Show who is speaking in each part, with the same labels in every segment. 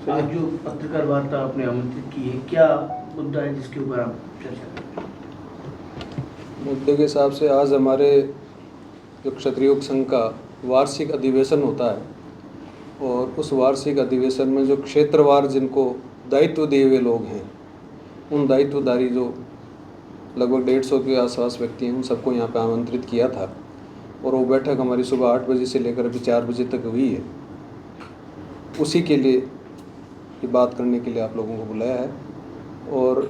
Speaker 1: आज जो पत्रकार वार्ता आपने आमंत्रित की है, क्या मुद्दा है जिसके ऊपर आप चर्चा करें?
Speaker 2: मुद्दे के हिसाब से आज हमारे जो क्षत्रिय योग संघ का वार्षिक अधिवेशन होता है और उस वार्षिक अधिवेशन में जो क्षेत्रवार जिनको दायित्व दिए हुए लोग हैं, उन दायित्वधारी जो लगभग 150 के आसपास व्यक्ति हैं, उन सबको यहाँ पे आमंत्रित किया था और वो बैठक हमारी सुबह 8 बजे से लेकर अभी 4 बजे तक हुई है। उसी के लिए ये बात करने के लिए आप लोगों को बुलाया है। और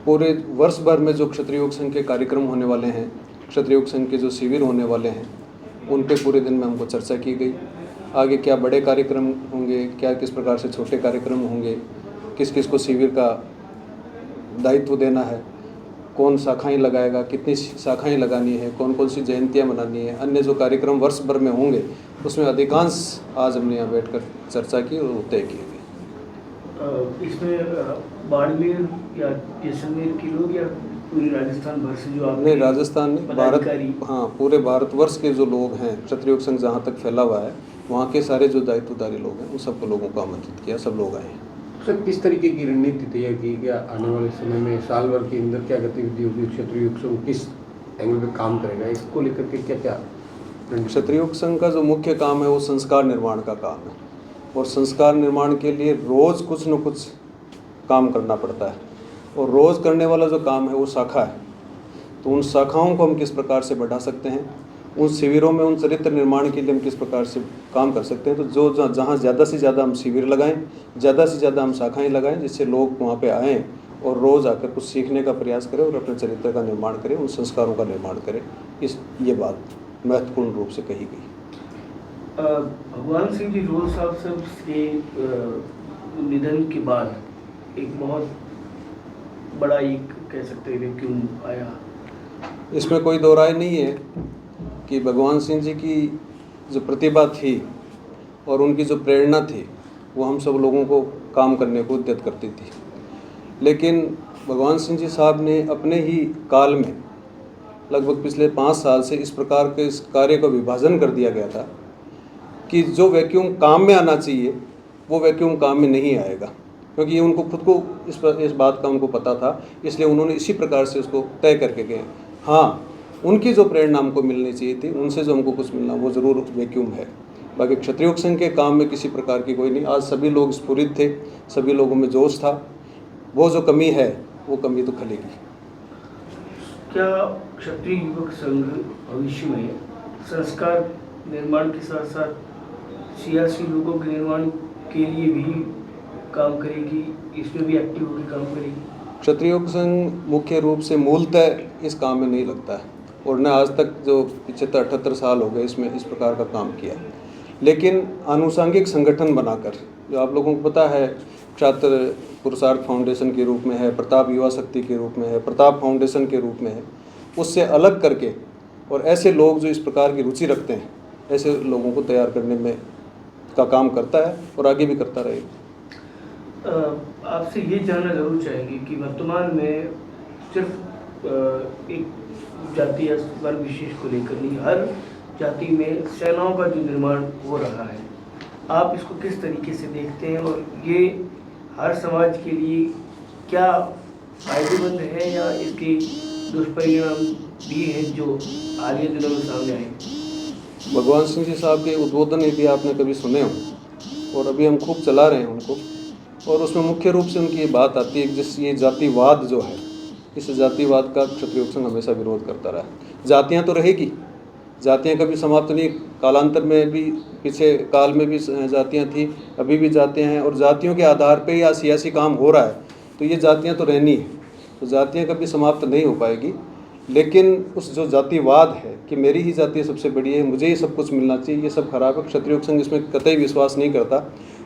Speaker 2: पूरे वर्ष भर में जो क्षत्रिय योग संघ के कार्यक्रम होने वाले हैं, क्षत्रिय योग संघ के जो शिविर होने वाले हैं, उन पे पूरे दिन में हमको चर्चा की गई। आगे क्या बड़े कार्यक्रम होंगे, क्या किस प्रकार से छोटे कार्यक्रम होंगे, किस किस को शिविर का दायित्व देना है, कौन शाखाएं लगाएगा, कितनी शाखाएं लगानी है, कौन कौन सी जयंतियां मनानी है, अन्य जो कार्यक्रम वर्ष भर में होंगे उसमें अधिकांश आज हमने यहाँ बैठकर चर्चा की और तय किए गए।
Speaker 1: इसमें बाड़मेर या जैसलमेर के लोग या पूरे राजस्थान भर से जो
Speaker 2: नहीं, राजस्थान नहीं, भारत, हाँ, पूरे भारतवर्ष के जो लोग हैं, क्षत्रिय योग संघ जहाँ तक फैला हुआ है वहाँ के सारे जो दायित्वधारी लोग हैं उन सबको लोगों को आमंत्रित किया, सब लोग आए हैं।
Speaker 3: सर, किस तरीके की रणनीति तैयार की गया? आने वाले समय में साल भर के अंदर क्या गतिविधि होगी? क्षत्रिय योग संघ किस एंगल पे काम करेगा, इसको लेकर के क्या क्या?
Speaker 2: क्षत्रिय योग संघ का जो मुख्य काम है वो संस्कार निर्माण का काम है और संस्कार निर्माण के लिए रोज़ कुछ न कुछ काम करना पड़ता है और रोज़ करने वाला जो काम है वो शाखा है। तो उन शाखाओं को हम किस प्रकार से बढ़ा सकते हैं, उन शिविरों में उन चरित्र निर्माण के लिए हम किस प्रकार से काम कर सकते हैं। तो जो जहाँ ज़्यादा से ज़्यादा हम शिविर लगाएं, ज़्यादा से ज़्यादा हम शाखाएं लगाएं, जिससे लोग वहाँ पे आएँ और रोज़ आकर कुछ सीखने का प्रयास करें और अपने चरित्र का निर्माण करें, उन संस्कारों का निर्माण करें। ये बात महत्वपूर्ण रूप से कही गई।
Speaker 1: भगवान सिंह जी रोल साहब के निधन के बाद एक बहुत बड़ा एक कह सकते हैं वैक्यूम आया।
Speaker 2: इसमें कोई दो राय नहीं है कि भगवान सिंह जी की जो प्रतिभा थी और उनकी जो प्रेरणा थी वो हम सब लोगों को काम करने को उद्यत करती थी। लेकिन भगवान सिंह जी साहब ने अपने ही काल में लगभग पिछले 5 साल से इस प्रकार के इस कार्य का विभाजन कर दिया गया था कि जो वैक्यूम काम में आना चाहिए वो वैक्यूम काम में नहीं आएगा, क्योंकि उनको खुद को इस बात का उनको पता था, इसलिए उन्होंने इसी प्रकार से उसको तय करके गए। हाँ, उनकी जो प्रेरणा हमको मिलनी चाहिए थी, उनसे जो हमको कुछ मिलना वो ज़रूर वैक्यूम है। बाकी क्षत्रिय योग संघ के काम में किसी प्रकार की कोई नहीं। आज सभी लोग स्फुरित थे, सभी लोगों में जोश था। वो जो कमी है वो कमी तो खलेगी।
Speaker 1: क्या क्षत्रिय युवक संघ भविष्य में संस्कार निर्माण के साथ साथ सियासी लोगों के निर्माण के लिए भी काम करेगी, इसमें भी एक्टिव होकर काम करेगी?
Speaker 2: क्षत्रिय योग संघ मुख्य रूप से मूलतः इस काम में नहीं लगता है और न आज तक जो 75-78 साल हो गए इसमें इस प्रकार का काम किया। लेकिन आनुषंगिक संगठन बनाकर, जो आप लोगों को पता है, छात्र पुरुषार्थ फाउंडेशन के रूप में है, प्रताप युवा शक्ति के रूप में है, प्रताप फाउंडेशन के रूप में है, उससे अलग करके और ऐसे लोग जो इस प्रकार की रुचि रखते हैं, ऐसे लोगों को तैयार करने में का काम करता है और आगे भी करता रहेगा।
Speaker 1: आपसे ये जानना जरूर चाहेंगे कि वर्तमान में सिर्फ एक जाति या वर्ग विशेष को लेकर नहीं, हर जाति में सेनाओं का जो निर्माण हो रहा है, आप इसको किस तरीके से देखते हैं और ये हर समाज के लिए क्या फायदेमंद है या इसके दुष्परिणाम भी हैं जो हालिया दिनों में सामने आए?
Speaker 2: भगवान सिंह जी साहब के उद्बोधन यदि आपने कभी सुने हो और अभी हम खूब चला रहे हैं उनको, और उसमें मुख्य रूप से उनकी ये बात आती है कि जिस ये जातिवाद जो है, इस जातिवाद का क्षत्रिय योग संघ हमेशा विरोध करता रहा। जातियाँ तो रहेगी, जातियाँ कभी समाप्त नहीं, कालांतर में भी, पीछे काल में भी जातियाँ थी, अभी भी जातियाँ हैं और जातियों के आधार पे या सियासी काम हो रहा है, तो ये जातियाँ तो रहनी है, तो जातियाँ कभी समाप्त नहीं हो पाएगी। लेकिन उस जो जातिवाद है कि मेरी ही जाति सबसे बड़ी है, मुझे ही सब कुछ मिलना चाहिए, ये सब खराब है। क्षत्रिय योग संघ इसमें कतई विश्वास नहीं करता।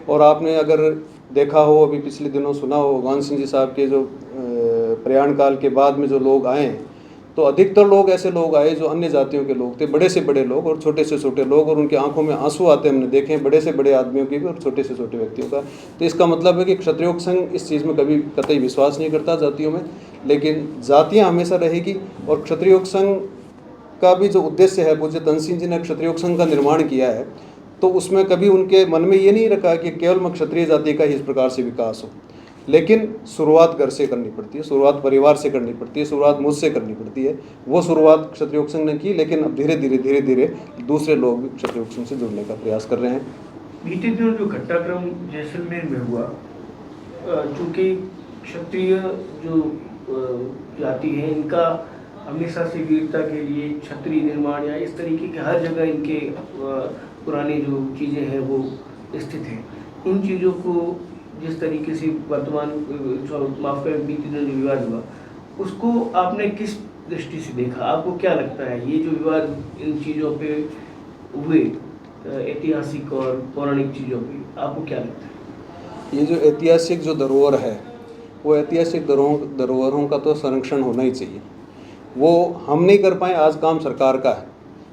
Speaker 2: और आपने अगर देखा हो, अभी पिछले दिनों सुना हो, भगवान सिंह जी साहब के जो प्रयाण काल के बाद में जो लोग आए, तो अधिकतर लोग ऐसे लोग आए जो अन्य जातियों के लोग थे, बड़े से बड़े लोग और छोटे से छोटे लोग, और उनकी आंखों में आंसू आते हमने देखे, बड़े से बड़े आदमियों के भी और छोटे से छोटे व्यक्तियों का। तो इसका मतलब है कि क्षत्रिय योग संघ इस चीज़ में कभी कतई विश्वास नहीं करता जातियों में, लेकिन जातियाँ हमेशा रहेगी। और क्षत्रिय योग संघ का भी जो उद्देश्य है, पूज्य तन सिंह जी ने क्षत्रिय योग संघ का निर्माण किया है, तो उसमें कभी उनके मन में ये नहीं रखा कि केवल क्षत्रिय जाति का ही इस प्रकार से विकास हो। लेकिन शुरुआत घर से करनी पड़ती है, शुरुआत परिवार से करनी पड़ती है, शुरुआत मुझसे करनी पड़ती है। वो शुरुआत क्षत्रिय योग संघ ने की, लेकिन अब धीरे धीरे दूसरे लोग भी क्षत्रिय योग संघ से जुड़ने का प्रयास कर रहे हैं।
Speaker 1: बीते दिनों जो घटनाक्रम जैसलमेर में हुआ, चूँकि क्षत्रिय जो जाति है इनका हमेशा से वीरता के लिए क्षत्रिय निर्माण या इस तरीके के हर जगह इनके पुरानी जो चीज़ें हैं वो स्थित हैं। इन चीज़ों को जिस तरीके से वर्तमान माफ करें बीते दिनों जो विवाद हुआ उसको आपने किस दृष्टि से देखा? आपको क्या लगता है ये जो विवाद इन चीज़ों पे हुए, ऐतिहासिक और पौराणिक चीज़ों पे, आपको क्या लगता है?
Speaker 2: ये जो ऐतिहासिक जो धरोहर है वो ऐतिहासिक धरोहरों का तो संरक्षण होना ही चाहिए। वो हम नहीं कर पाए, आज काम सरकार का है,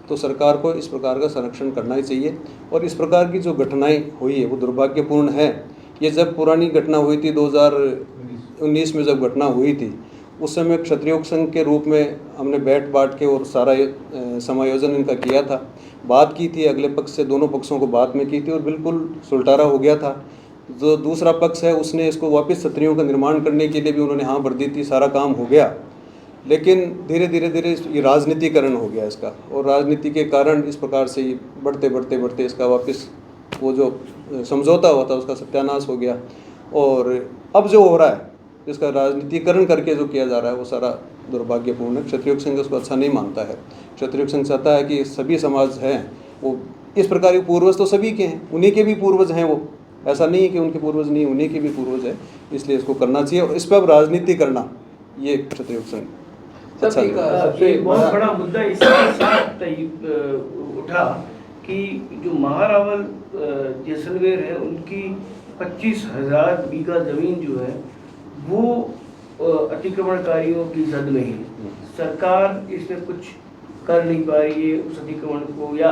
Speaker 2: तो सरकार को इस प्रकार का संरक्षण करना ही चाहिए। और इस प्रकार की जो घटनाएं हुई है वो दुर्भाग्यपूर्ण है। ये जब पुरानी घटना हुई थी 2019 में जब घटना हुई थी, उस समय क्षत्रिय योग संघ के रूप में हमने बैठ बाट के और सारा समायोजन इनका किया था, बात की थी, अगले पक्ष से दोनों पक्षों को बात में की थी और बिल्कुल सुलटारा हो गया था। जो दूसरा पक्ष है उसने इसको वापस क्षत्रियों का निर्माण करने के लिए भी उन्होंने हाँ भर दी थी, सारा काम हो गया। लेकिन धीरे धीरे ये राजनीतिकरण हो गया इसका, और राजनीति के कारण इस प्रकार से ये बढ़ते इसका वापस वो जो समझौता हुआ था उसका सत्यानाश हो गया। और अब जो हो रहा है इसका राजनीतिकरण करके जो किया जा रहा है वो सारा दुर्भाग्यपूर्ण है। क्षत्रिय योग संघ उसको अच्छा नहीं मानता है। क्षत्रिय योग संघ चाहता है कि सभी समाज हैं वो इस प्रकार के पूर्वज तो सभी के हैं, उन्हीं के भी पूर्वज हैं, वो ऐसा नहीं है कि उनके पूर्वज नहीं, उन्हीं के भी पूर्वज है, इसलिए इसको करना चाहिए। और इस पर अब राजनीति करना ये क्षत्रिय योग संघ अच्छा
Speaker 1: एक बहुत बड़ा मुद्दा इसके साथ उठा कि जो महारावल जैसलमेर है उनकी 25,000 बीघा जमीन जो है वो अतिक्रमणकारियों की जद में है। सरकार इसमें कुछ कर नहीं पा रही है उस अतिक्रमण को, या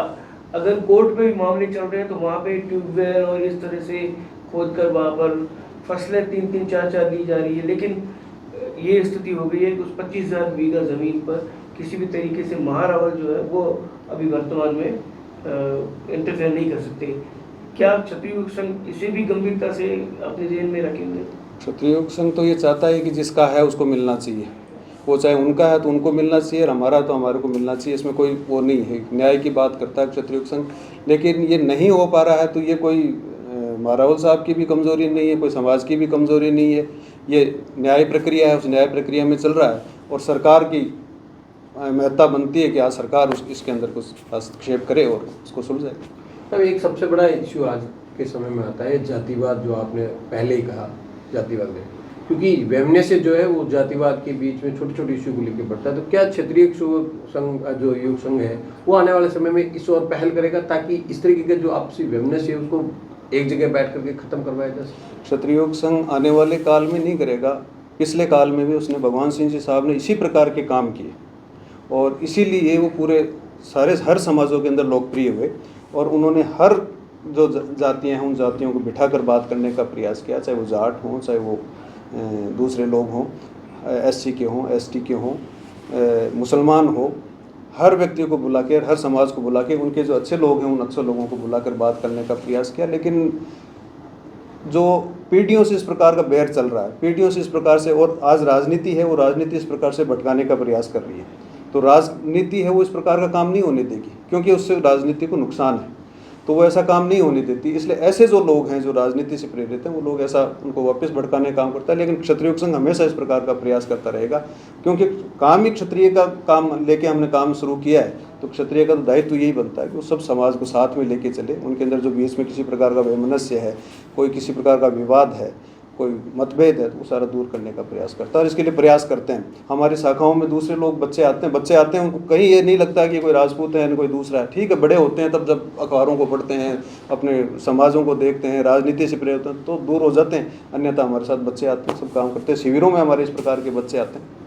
Speaker 1: अगर कोर्ट में भी मामले चल रहे हैं तो वहाँ पे ट्यूबवेल और इस तरह से खोद कर वहाँ पर फसलें 3-3, 4-4 दी जा रही है। लेकिन ये स्थिति हो गई है कि उस 25,000 बीघा ज़मीन पर किसी भी तरीके से महारावल जो है वो अभी वर्तमान में इंटरफेयर नहीं कर सकते। क्या क्षत्रिय योग संघ इसे भी गंभीरता से अपने जेल में रखेंगे? क्षत्रिय
Speaker 2: योग संघ तो ये चाहता है कि जिसका है उसको मिलना चाहिए, वो चाहे उनका है तो उनको मिलना चाहिए और हमारा तो हमारे को मिलना चाहिए, इसमें कोई वो नहीं है। न्याय की बात करता है क्षत्रिय योग संघ, लेकिन ये नहीं हो पा रहा है तो ये कोई महारावल साहब की भी कमज़ोरी नहीं है, कोई समाज की भी कमज़ोरी नहीं है। ये न्याय प्रक्रिया है, उस न्याय प्रक्रिया में चल रहा है और सरकार की महत्ता बनती है कि आज सरकार इसके अंदर कुछ हस्तक्षेप करे और उसको सुलझाए।
Speaker 3: तब एक सबसे बड़ा इश्यू आज के समय में आता है जातिवाद, जो आपने पहले ही कहा जातिवाद है, क्योंकि वैमनस्य से जो है वो जातिवाद के बीच में छोटे छोटे इश्यू को लेकर बढ़ता है। तो क्या क्षत्रिय संघ जो योग संघ है वो आने वाले समय में इस और पहल करेगा ताकि इस तरीके का जो आपसी वैमनस्य है उसको एक जगह बैठ करके खत्म करवाया जा सके?
Speaker 2: क्षत्रिय योग संघ आने वाले काल में नहीं करेगा, पिछले काल में भी उसने भगवान सिंह जी साहब ने इसी प्रकार के काम किए और इसीलिए वो पूरे हर समाजों के अंदर लोकप्रिय हुए और उन्होंने हर जो जातियां हैं उन जातियों को बिठाकर बात करने का प्रयास किया, चाहे वो जाट हों, चाहे वो दूसरे लोग हों, SC के हों, ST के हों, मुसलमान हो, हर व्यक्ति को बुला के, हर समाज को बुला के, उनके जो अच्छे लोग हैं उन अच्छे लोगों को बुलाकर बात करने का प्रयास किया। लेकिन जो पीढ़ियों से इस प्रकार का बैर चल रहा है, पीढ़ियों से इस प्रकार से, और आज राजनीति है वो राजनीति इस प्रकार से भटकाने का प्रयास कर रही है, तो राजनीति है वो इस प्रकार का काम नहीं होने देगी, क्योंकि उससे राजनीति को नुकसान है, तो वो ऐसा काम नहीं होने देती। इसलिए ऐसे जो लोग हैं जो राजनीति से प्रेरित हैं वो लोग ऐसा उनको वापस भड़काने का काम करता है। लेकिन क्षत्रिय योग संघ हमेशा इस प्रकार का प्रयास करता रहेगा, क्योंकि काम ही क्षत्रिय का काम लेके हमने काम शुरू किया है, तो क्षत्रिय का तो दायित्व यही बनता है कि वो सब समाज को साथ में लेके चले। उनके अंदर जो बीच में किसी प्रकार का वैमनस्य है, कोई किसी प्रकार का विवाद है, कोई मतभेद है, तो वो सारा दूर करने का प्रयास करता है और इसके लिए प्रयास करते हैं। हमारी शाखाओं में दूसरे लोग बच्चे आते हैं उनको कहीं ये नहीं लगता कि कोई राजपूत है कोई दूसरा है। ठीक है, बड़े होते हैं तब जब अखबारों को पढ़ते हैं, अपने समाजों को देखते हैं, राजनीति से प्रेरित होते हैं तो दूर हो जाते हैं, अन्यथा हमारे साथ बच्चे आते हैं, सब काम करते हैं। शिविरों में हमारे इस प्रकार के बच्चे आते हैं।